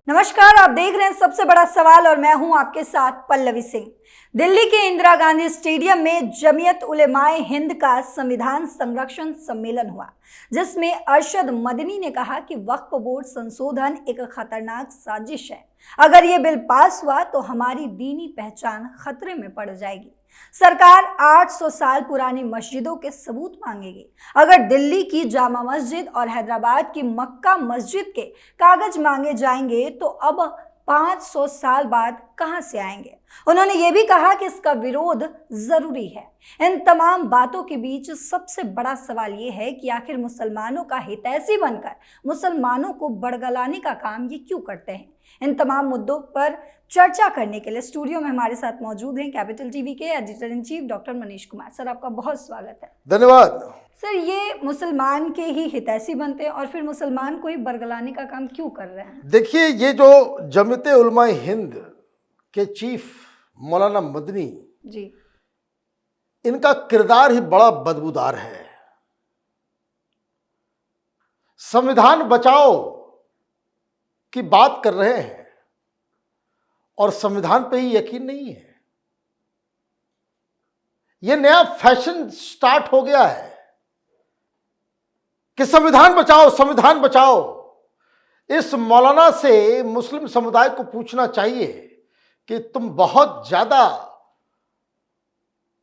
नमस्कार, आप देख रहे हैं सबसे बड़ा सवाल और मैं हूं आपके साथ पल्लवी सिंह। दिल्ली के इंदिरा गांधी स्टेडियम में जमीयत उलेमाए हिंद का संविधान संरक्षण सम्मेलन हुआ, जिसमें अरशद मदनी ने कहा कि वक्फ बोर्ड संशोधन एक खतरनाक साजिश है। अगर ये बिल पास हुआ तो हमारी दीनी पहचान खतरे में पड़ जाएगी। सरकार 800 साल पुरानी मस्जिदों के सबूत मांगेगी। अगर दिल्ली की जामा मस्जिद और हैदराबाद की मक्का मस्जिद के कागज मांगे जाएंगे तो अब 500 साल बाद कहां से आएंगे। उन्होंने ये भी कहा कि इसका विरोध जरूरी है। इन तमाम बातों के बीच सबसे बड़ा सवाल ये है कि आखिर मुसलमानों का हितैषी बनकर मुसलमानों को बड़गलाने का काम ये क्यों करते हैं। इन तमाम मुद्दों पर चर्चा करने के लिए स्टूडियो में हमारे साथ मौजूद हैं कैपिटल टीवी के editor in chief doctor Manish Kumar. Sir, आपका बहुत स्वागत है। धन्यवाद। सर, ये मुसलमान के ही हितैषी बनते हैं और फिर मुसलमान को ही बरगलाने का काम क्यों कर रहे हैं? देखिए, ये जो जमीयत उलमा हिंद के चीफ मौलाना मदनी जी, इनका किरदार ही बड़ा बदबूदार है। संविधान बचाओ की बात कर रहे हैं और संविधान पे ही यकीन नहीं है। ये नया फैशन स्टार्ट हो गया है कि संविधान बचाओ, संविधान बचाओ। इस मौलाना से मुस्लिम समुदाय को पूछना चाहिए कि तुम बहुत ज्यादा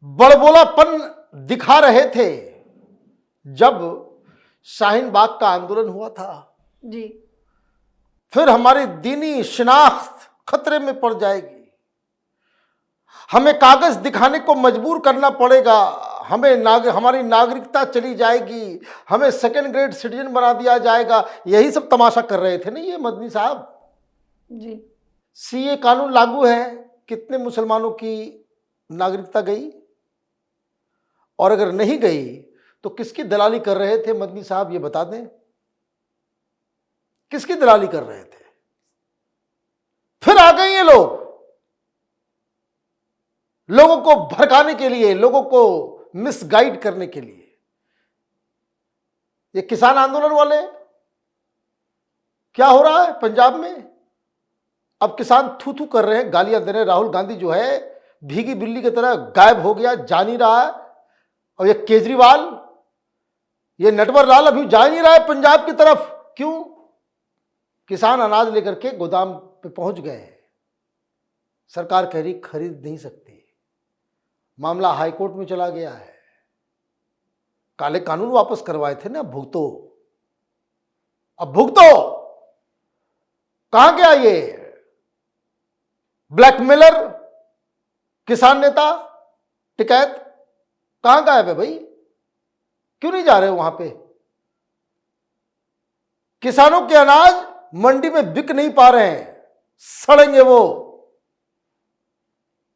बड़बोलापन दिखा रहे थे जब शाहीन बाग का आंदोलन हुआ था। जी, फिर हमारी दीनी शिनाख्त खतरे में पड़ जाएगी। हमें कागज दिखाने को मजबूर करना पड़ेगा। हमारी नागरिकता चली जाएगी। हमें सेकेंड ग्रेड सिटीजन बना दिया जाएगा। यही सब तमाशा कर रहे थे ना ये मदनी साहब। जी, सीए कानून लागू है, कितने मुसलमानों की नागरिकता गई? और अगर नहीं गई तो किसकी दलाली कर रहे थे मदनी साहब, ये बता दें। किसकी दलाली कर रहे थे? फिर आ गए ये लोगों को भड़काने के लिए, लोगों को मिसगाइड करने के लिए। ये किसान आंदोलन वाले, क्या हो रहा है पंजाब में? अब किसान थू थू कर रहे हैं, गालियां दे रहे हैं। राहुल गांधी जो है भीगी बिल्ली की तरह गायब हो गया, जा नहीं रहा है। और ये केजरीवाल, ये नटवर लाल अभी जा नहीं रहा है पंजाब की तरफ। क्यों? किसान अनाज लेकर के गोदाम पे पहुंच गए हैं। सरकार कह रही खरीद नहीं सकती। मामला हाईकोर्ट में चला गया है। काले कानून वापस करवाए थे ना, भुगतो। अब भुगतो। कहां गया ये ब्लैकमेलर किसान नेता टिकैत? कहां गायब है भाई? क्यों नहीं जा रहे वहां पे? किसानों के अनाज मंडी में बिक नहीं पा रहे हैं, सड़ेंगे वो।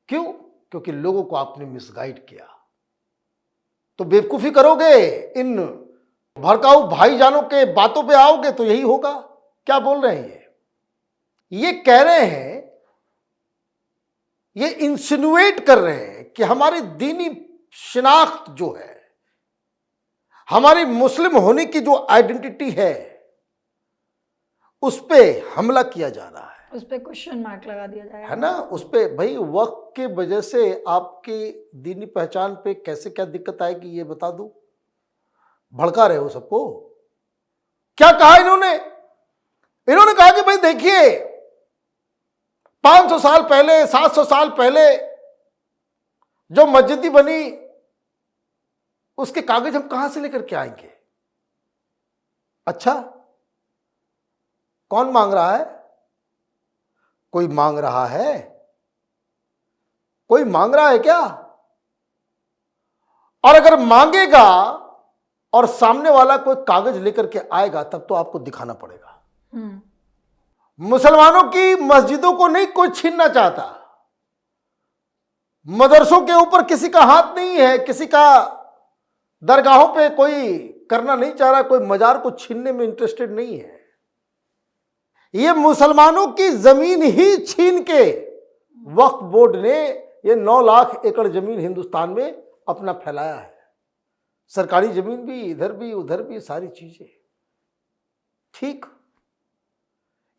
क्यों? क्योंकि लोगों को आपने मिसगाइड किया। तो बेवकूफी करोगे, इन भड़काऊ भाईजानों के बातों पे आओगे तो यही होगा। क्या बोल रहे हैं ये कह रहे हैं, ये इंसिनुएट कर रहे हैं कि हमारी दीनी शिनाख्त जो है, हमारी मुस्लिम होने की जो आइडेंटिटी है, उस पे हमला किया जा रहा है। उस पे क्वेश्चन मार्क लगा दिया जाएगा, है ना। उस पे भाई वक्त के वजह से आपकी दीनी पहचान पे कैसे क्या दिक्कत आएगी ये बता दो। भड़का रहे हो सबको। क्या कहा इन्होंने कहा कि भाई देखिए, 500 साल पहले, 700 साल पहले जो मस्जिद बनी, उसके कागज हम कहां से लेकर के आएंगे? अच्छा, कौन मांग रहा है? कोई मांग रहा है? कोई मांग रहा है क्या? और अगर मांगेगा और सामने वाला कोई कागज लेकर के आएगा तब तो आपको दिखाना पड़ेगा। मुसलमानों की मस्जिदों को नहीं कोई छीनना चाहता। मदरसों के ऊपर किसी का हाथ नहीं है, किसी का दरगाहों पे कोई करना नहीं चाह रहा, कोई मजार को छीनने में इंटरेस्टेड नहीं है। ये मुसलमानों की जमीन ही छीन के वक्फ बोर्ड ने ये 9 लाख एकड़ जमीन हिंदुस्तान में अपना फैलाया है। सरकारी जमीन भी, इधर भी उधर भी, सारी चीजें। ठीक,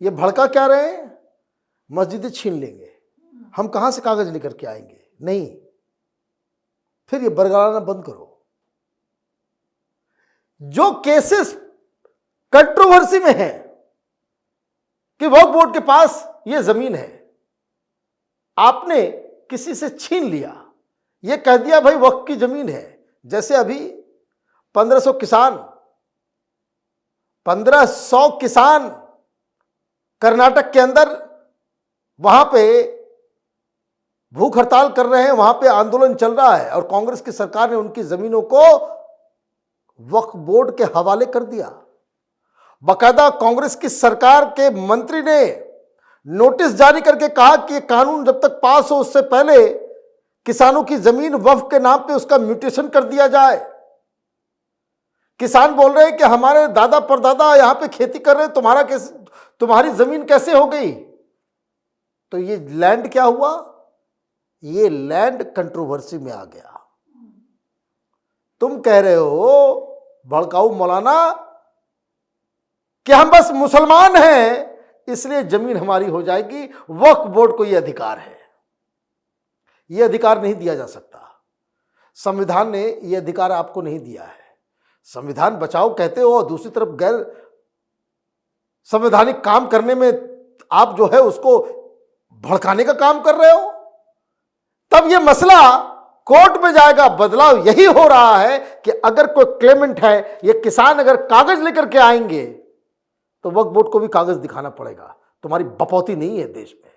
ये भड़का क्या रहे हैं, मस्जिदें छीन लेंगे, हम कहां से कागज लेकर के आएंगे। नहीं, फिर ये बरगलाना बंद करो। जो केसेस कंट्रोवर्सी में है कि वक्फ बोर्ड के पास ये जमीन है, आपने किसी से छीन लिया, ये कह दिया भाई वक्फ की जमीन है। जैसे अभी 1500 किसान कर्नाटक के अंदर वहां पे भूख हड़ताल कर रहे हैं, वहां पे आंदोलन चल रहा है और कांग्रेस की सरकार ने उनकी जमीनों को वक्फ बोर्ड के हवाले कर दिया। बाकायदा कांग्रेस की सरकार के मंत्री ने नोटिस जारी करके कहा कि कानून जब तक पास हो उससे पहले किसानों की जमीन वक्फ के नाम पे उसका म्यूटेशन कर दिया जाए। किसान बोल रहे हैं कि हमारे दादा परदादा यहां पे खेती कर रहे हैं, तुम्हारी जमीन कैसे हो गई। तो ये लैंड क्या हुआ, ये लैंड कंट्रोवर्सी में आ गया। तुम कह रहे हो भड़काऊ मौलाना कि हम बस मुसलमान हैं इसलिए जमीन हमारी हो जाएगी, वक्फ बोर्ड को यह अधिकार है। यह अधिकार नहीं दिया जा सकता, संविधान ने यह अधिकार आपको नहीं दिया है। संविधान बचाओ कहते हो और दूसरी तरफ गैर संवैधानिक काम करने में आप जो है उसको भड़काने का काम कर रहे हो। तब यह मसला कोर्ट में जाएगा। बदलाव यही हो रहा है कि अगर कोई क्लेमेंट है, ये किसान अगर कागज लेकर के आएंगे तो वक्फ बोर्ड को भी कागज दिखाना पड़ेगा। तुम्हारी बपौती नहीं है देश में,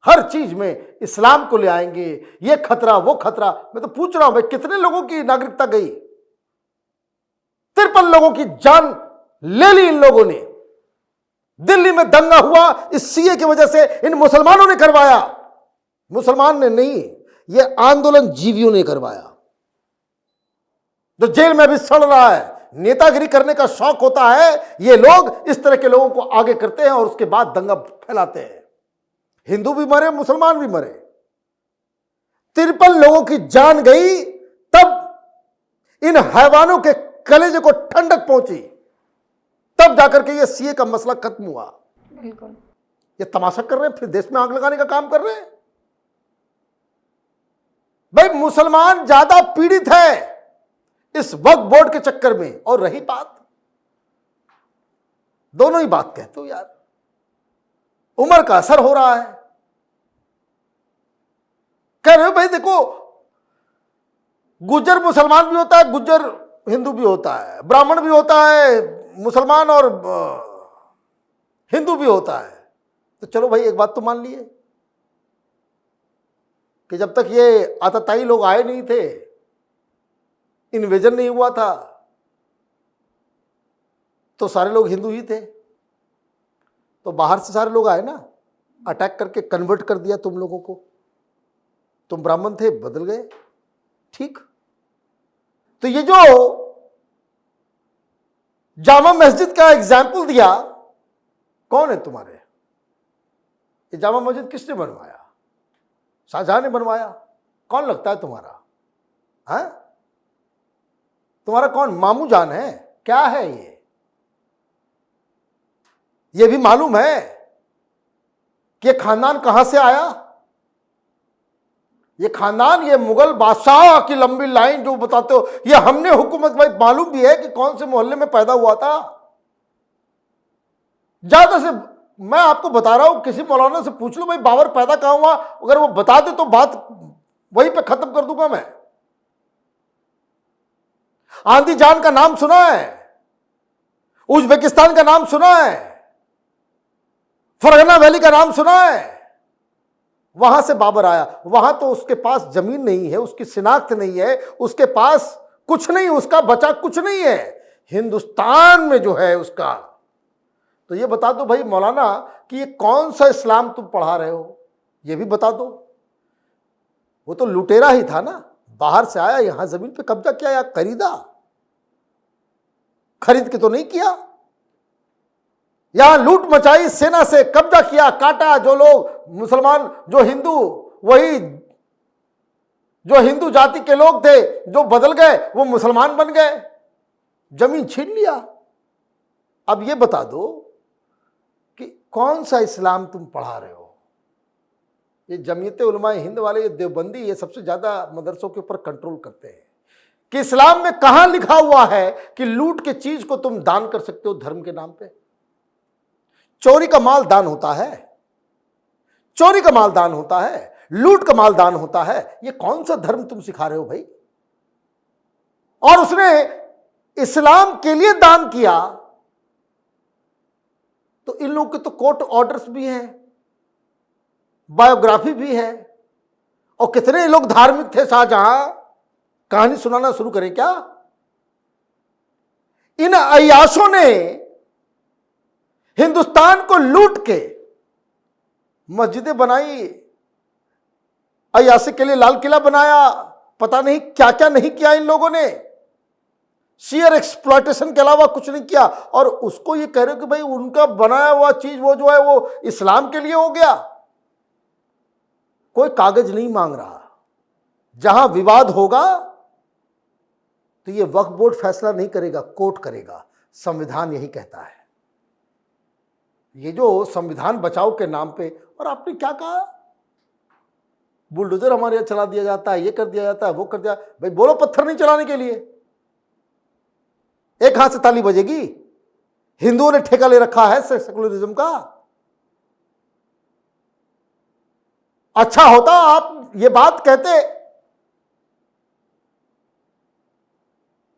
हर चीज में इस्लाम को ले आएंगे, ये खतरा वो खतरा। मैं तो पूछ रहा हूं भाई, कितने लोगों की नागरिकता गई, 53 लोगों की जान ले ली इन लोगों ने। दिल्ली में दंगा हुआ इस सीए की वजह से, इन मुसलमानों ने करवाया। मुसलमान ने नहीं, ये आंदोलन जीवियों ने करवाया, जो जेल में भी सड़ रहा है। नेतागिरी करने का शौक होता है, ये लोग इस तरह के लोगों को आगे करते हैं और उसके बाद दंगा फैलाते हैं। हिंदू भी मरे, मुसलमान भी मरे, 53 लोगों की जान गई। तब इन हैवानों के कलेजे को ठंडक पहुंची, तब जाकर के ये सीए का मसला खत्म हुआ। बिल्कुल, ये तमाशा कर रहे हैं, फिर देश में आग लगाने का काम कर रहे हैं। भाई मुसलमान ज्यादा पीड़ित है इस वक्फ बोर्ड के चक्कर में। और रही बात, दोनों ही बात कहते हो यार, उम्र का असर हो रहा है। कह रहे हो भाई देखो, गुज्जर मुसलमान भी होता है, गुज्जर हिंदू भी होता है, ब्राह्मण भी होता है, मुसलमान और हिंदू भी होता है। तो चलो भाई एक बात तो मान लिए कि जब तक ये आतताई लोग आए नहीं थे, इन्वेजन नहीं हुआ था, तो सारे लोग हिंदू ही थे। तो बाहर से सारे लोग आए ना, अटैक करके कन्वर्ट कर दिया तुम लोगों को। तुम ब्राह्मण थे, बदल गए, ठीक। तो ये जो जामा मस्जिद का एग्जाम्पल दिया, कौन है तुम्हारे? ये जामा मस्जिद किसने बनवाया? शाहजहां ने बनवाया। कौन लगता है तुम्हारा? है तुम्हारा कौन? मामू जान है? क्या है ये भी मालूम है कि ये खानदान कहां से आया? ये खानदान, ये मुगल बादशाह की लंबी लाइन जो बताते हो, ये हमने हुकूमत, भाई मालूम भी है कि कौन से मोहल्ले में पैदा हुआ था। ज्यादा से मैं आपको बता रहा हूं, किसी मौलाना से पूछ लो भाई बाबर पैदा कहां हुआ, अगर वो बता दे तो बात वहीं पे खत्म कर दूंगा मैं। आंधी जान का नाम सुना है? उज्बेकिस्तान का नाम सुना है? फरगना वैली का नाम सुना है? वहां से बाबर आया। वहां तो उसके पास जमीन नहीं है, उसकी शिनाख्त नहीं है, उसके पास कुछ नहीं, उसका बचा कुछ नहीं है। हिंदुस्तान में जो है उसका। तो ये बता दो भाई मौलाना कि ये कौन सा इस्लाम तुम पढ़ा रहे हो, ये भी बता दो। वो तो लुटेरा ही था ना, बाहर से आया, यहां जमीन पे कब्जा किया या खरीदा? खरीद के तो नहीं किया। यहां लूट मचाई, सेना से कब्जा किया, काटा। जो लोग मुसलमान, जो हिंदू, वही जो हिंदू जाति के लोग थे जो बदल गए वो मुसलमान बन गए, जमीन छीन लिया। अब ये बता दो कौन सा इस्लाम तुम पढ़ा रहे हो? ये जमीयत उलमाए हिंद वाले, ये देवबंदी, ये सबसे ज्यादा मदरसों के ऊपर कंट्रोल करते हैं कि इस्लाम में कहां लिखा हुआ है कि लूट के चीज को तुम दान कर सकते हो धर्म के नाम पे। चोरी का माल दान होता है, चोरी का माल दान होता है, लूट का माल दान होता है। ये कौन सा धर्म तुम सिखा रहे हो भाई? और उसने इस्लाम के लिए दान किया तो इन लोगों के तो कोर्ट ऑर्डर्स भी हैं, बायोग्राफी भी है, और कितने लोग धार्मिक थे शाहजहां, कहानी सुनाना शुरू करें क्या? इन अय्याशों ने हिंदुस्तान को लूट के मस्जिदें बनाई, अय्याशी के लिए लाल किला बनाया, पता नहीं क्या क्या नहीं किया इन लोगों ने। शेयर एक्सप्लॉयटेशन के अलावा कुछ नहीं किया, और उसको ये कह रहे हो कि भाई उनका बनाया हुआ चीज वो जो है वो इस्लाम के लिए हो गया। कोई कागज नहीं मांग रहा। जहां विवाद होगा तो ये वक्फ बोर्ड फैसला नहीं करेगा, कोर्ट करेगा। संविधान यही कहता है। ये जो संविधान बचाओ के नाम पे, और आपने क्या कहा, बुलडोजर हमारे यहां चला दिया जाता है, ये कर दिया जाता है, वो कर दिया। भाई बोलो पत्थर नहीं चलाने के लिए, एक हाथ से ताली बजेगी। हिंदुओं ने ठेका ले रखा है सेकुलरिज्म का। अच्छा होता आप ये बात कहते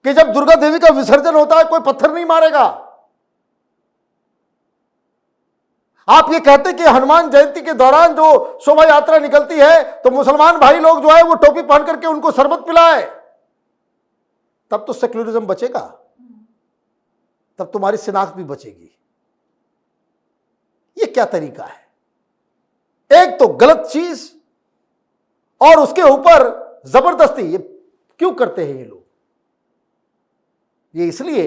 कि जब दुर्गा देवी का विसर्जन होता है कोई पत्थर नहीं मारेगा। आप ये कहते कि हनुमान जयंती के दौरान जो शोभा यात्रा निकलती है तो मुसलमान भाई लोग जो है वो टोपी पहन करके उनको शरबत पिलाए, तब तो सेकुलरिज्म बचेगा, तब तुम्हारी शिनाख्त भी बचेगी। ये क्या तरीका है? एक तो गलत चीज और उसके ऊपर जबरदस्ती। ये क्यों करते हैं ये लोग? ये इसलिए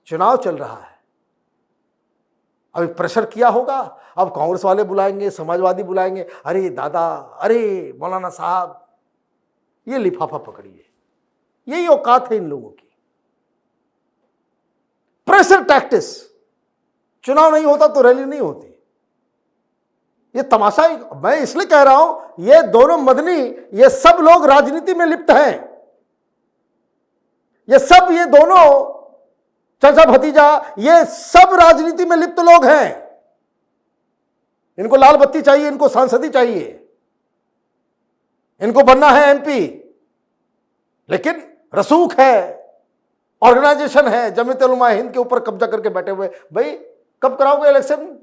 चुनाव चल रहा है, अभी प्रेशर किया होगा, अब कांग्रेस वाले बुलाएंगे, समाजवादी बुलाएंगे, अरे दादा, अरे मौलाना साहब, ये लिफाफा पकड़िए। यही औकात है इन लोगों की। Pressure tactics. चुनाव नहीं होता तो रैली नहीं होती। ये तमाशा मैं इसलिए कह रहा हूं, ये दोनों मदनी, ये सब लोग राजनीति में लिप्त हैं। ये दोनों चाचा भतीजा, ये सब राजनीति में लिप्त लोग हैं। इनको लाल बत्ती चाहिए, इनको सांसदी चाहिए, इनको बनना है एमपी। लेकिन रसूख है, ऑर्गेनाइजेशन है, जमीयत उलमा हिंद के ऊपर कब्जा करके बैठे हुए। भाई कब कराओगे इलेक्शन?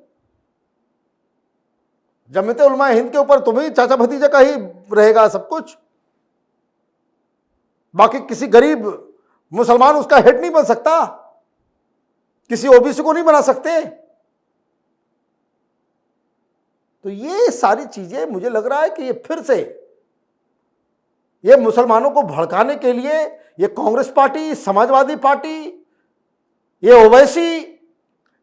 जमीयत उलमा हिंद के ऊपर तुम्हें चाचा भतीजा का ही रहेगा सब कुछ। बाकी किसी गरीब मुसलमान उसका हेड नहीं बन सकता, किसी ओबीसी को नहीं बना सकते। तो ये सारी चीजें मुझे लग रहा है कि ये फिर से ये मुसलमानों को भड़काने के लिए ये कांग्रेस पार्टी, समाजवादी पार्टी, ये ओवैसी,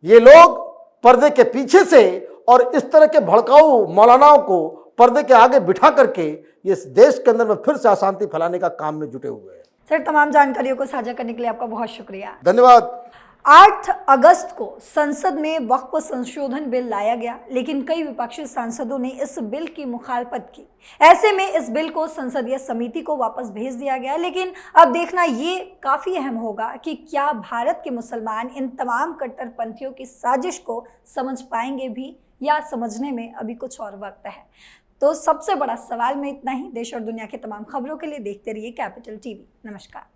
ये लोग पर्दे के पीछे से और इस तरह के भड़काऊ मौलानाओं को पर्दे के आगे बिठा करके इस देश के अंदर में फिर से अशांति फैलाने का काम में जुटे हुए हैं। सर, तमाम जानकारियों को साझा करने के लिए आपका बहुत शुक्रिया। धन्यवाद। 8 अगस्त को संसद में वक्फ संशोधन बिल लाया गया, लेकिन कई विपक्षी सांसदों ने इस बिल की मुखालफत की। ऐसे में इस बिल को संसदीय समिति को वापस भेज दिया गया। लेकिन अब देखना ये काफ़ी अहम होगा कि क्या भारत के मुसलमान इन तमाम कट्टरपंथियों की साजिश को समझ पाएंगे भी, या समझने में अभी कुछ और वक्त है। तो सबसे बड़ा सवाल में इतना ही। देश और दुनिया की तमाम खबरों के लिए देखते रहिए कैपिटल टीवी। नमस्कार।